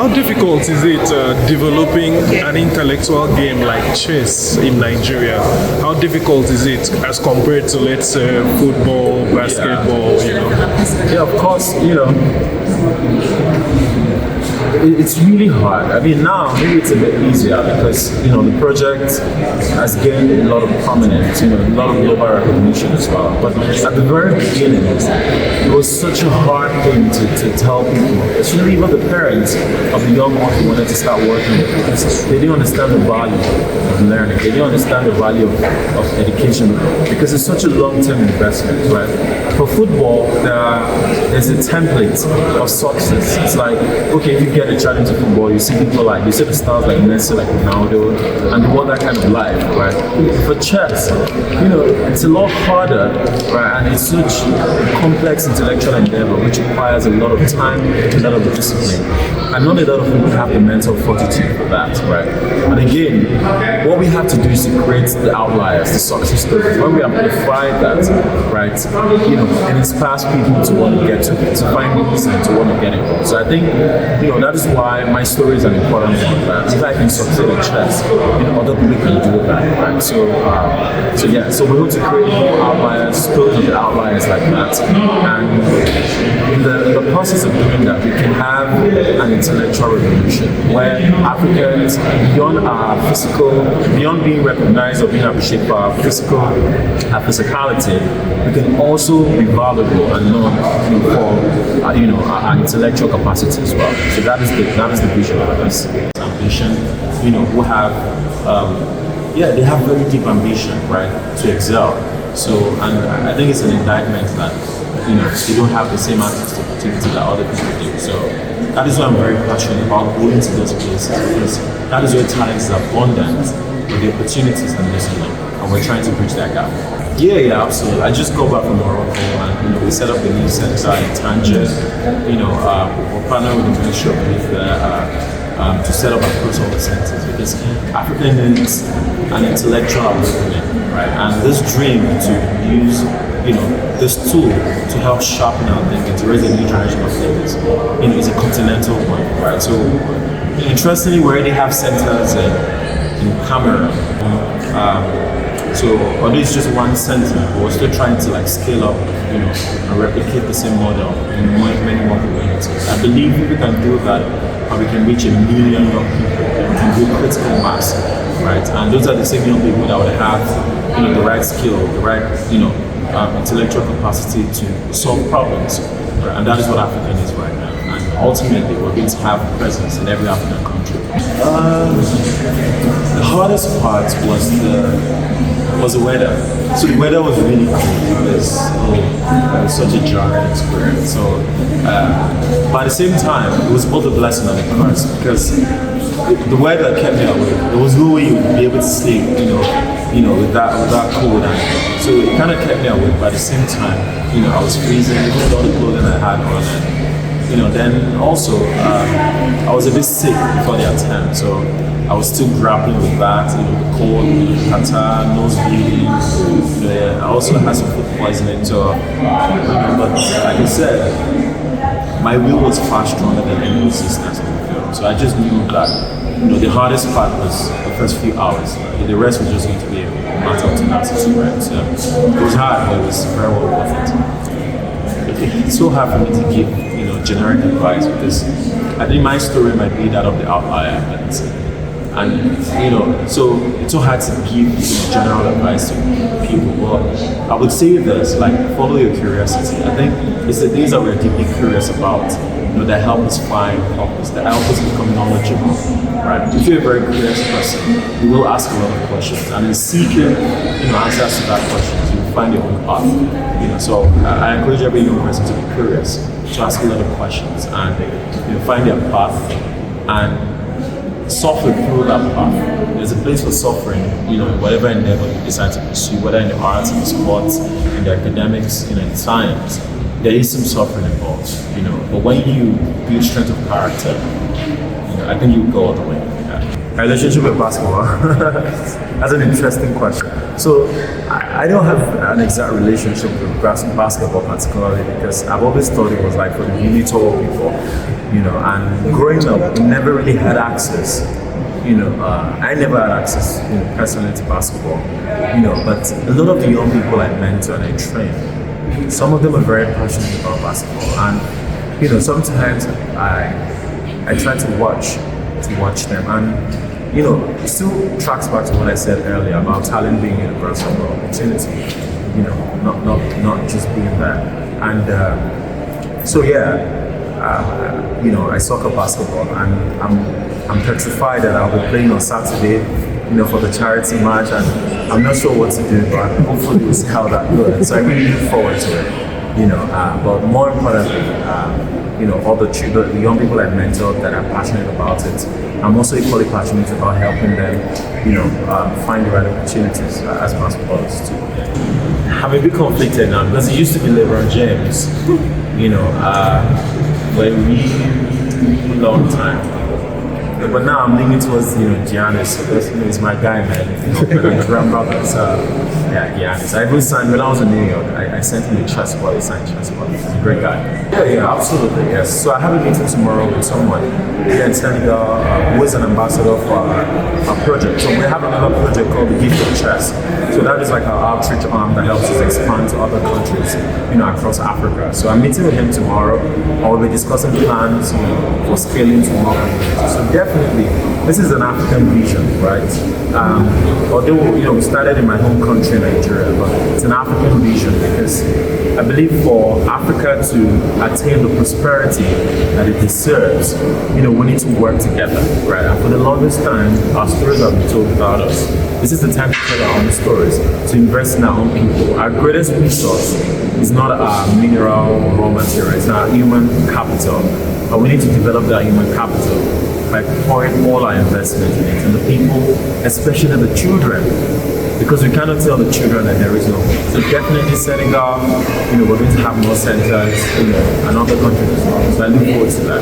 How difficult is it developing an intellectual game like chess in Nigeria? How difficult is it as compared to, let's say, football, basketball, Yeah, of course, it's really hard. I mean, now maybe it's a bit easier because the project has gained a lot of prominence, a lot of global recognition as well. But at the very beginning, it was such a hard thing to tell people, especially even the parents of the young ones who wanted to start working with, because they didn't understand the value of learning. They didn't understand the value of education because it's such a long-term investment, right? For football, there's a template of success. It's like, okay, if you get a challenge in football, you see people you see the stars like Messi, like Ronaldo, and they want that kind of life, right? For chess, it's a lot harder, right? And it's such a complex intellectual endeavor which requires a lot of time, a lot of discipline. And not a lot of people have the mental fortitude for that, right? And again, what we have to do is to create the outliers, the success stories. When we amplify that, right, it inspires people to want to get to find reason to want to get involved. So I think, that is why my story is an important one. Right? If I can succeed in chess, other people can do that, right? So we hope to create more outliers, stories of the outliers like that, and in the process of doing that, we can have an intellectual revolution where Africans, beyond being recognized or being appreciated for our physicality, we can also be valuable and known for our intellectual capacity as well. So that is the vision of this ambition. Who have they have very deep ambition, right, to excel. So, and I think it's an indictment that they don't have the same access to opportunity that other people do. So that is why I'm very passionate about going to those places, because that is where talent is abundant, but the opportunities are missing, and we're trying to bridge that gap. Yeah, absolutely. I just got back from Morocco, and we set up a new center in Tangier. We're partnering with the Ministry of Youth there to set up crossover centers, because Africa needs an intellectual awakening, right? And this dream to use this tool to help sharpen our thinking, to raise a new generation of thinkers, is a continental one, right? So interestingly, we already have centers in Cameroon. So although it's just one center, but we're still trying to scale up, and replicate the same model in many more communities. I believe if we can do that, and we can reach 1 million young people, we can do critical mass, right? And those are the same young people that would have, the right skill, the right, intellectual capacity to solve problems, right? And that is what Africa needs right now. And ultimately, we're going to have presence in every African country. The hardest part was the weather. So the weather was really cool. It was such a jarring experience. So, but at the same time, it was both a blessing and a curse, because the weather kept me awake. There was no way you would be able to sleep, with that cold. And so it kind of kept me awake. But at the same time, I was freezing, even with all the clothing I had on. And, then also, I was a bit sick before the attempt. So I was still grappling with that, the cold, catarrh, nose bleeding. I also had some food poisoning. So, but like I said, my will was far stronger than any resistance in the film. So I just knew that, the hardest part was the first few hours. The rest was just going to be a matter of tenacity, right? So it was hard, but it was very well worth it. It's so hard for me to give, generic advice, because I think my story might be that of the outlier, and so it's so hard to give general advice to people. But I would say this, follow your curiosity. I think it's the things that we're deeply curious about, that help us find purpose, that help us become knowledgeable, right? If you're a very curious person, you will ask a lot of questions, and in seeking, answers to that questions, you will find your own path. So I encourage every young person to be curious, to ask a lot of questions, and find their path, and suffer through that path. There's a place for suffering, in whatever endeavor you decide to pursue, whether in the arts, in the sports, in the academics, in science. There is some suffering involved, but when you build strength of character, I think you go all the way. Yeah. My relationship with basketball. That's an interesting question. So I don't have an exact relationship with basketball particularly because I've always thought it was like for the really tall people, you know. And growing up, we never really had access. You know, I never had access, you know, personally to basketball. You know, but a lot of the young people I mentor and I train, some of them are very passionate about basketball, and you know, sometimes I try to watch them, and you know, it still tracks back to what I said earlier about talent being universal opportunity. You know, not just being there, and so yeah. You know, I soccer basketball, and I'm petrified that I'll be playing on Saturday, you know, for the charity match, and I'm not sure what to do, but hopefully we'll see how that goes. So I really look forward to it, you know. But more importantly, you know, all the young people I mentor that are passionate about it, I'm also equally passionate about helping them, you know, find the right opportunities as basketballers too. I'm a bit conflicted now because it used to be LeBron James, you know, for a really long time. But now I'm leaning towards, you know, Giannis because, you know, he's my guy, man. You know, my grandbrother, so yeah, Giannis. I even signed, when I was in New York, I sent him a chess ball, he signed chess ball. He's a great guy. Yeah, absolutely, yes. So I have a meeting tomorrow with someone here in Senegal who is an ambassador for our project. So we have another project called the Gift of Chess. So that is like our outreach arm that helps us expand to other countries, you know, across Africa. So I'm meeting with him tomorrow. I will be discussing plans, you know, for scaling to more countries. So definitely, this is an African vision, right? Although, you know, we started in my home country, Nigeria, but it's an African vision because I believe for Africa to attain the prosperity that it deserves, you know, we need to work together, right? And for the longest time, our stories have been told about us. This is the time to tell our own stories, to invest in our own people. Our greatest resource is not our mineral raw material, it's our human capital. But we need to develop that human capital by pouring all our investment in it, and the people, especially the children, because we cannot tell the children that there is no hope. So definitely Senegal, you know, we're going to have more centers, you know, and other countries as well. So I look forward to that.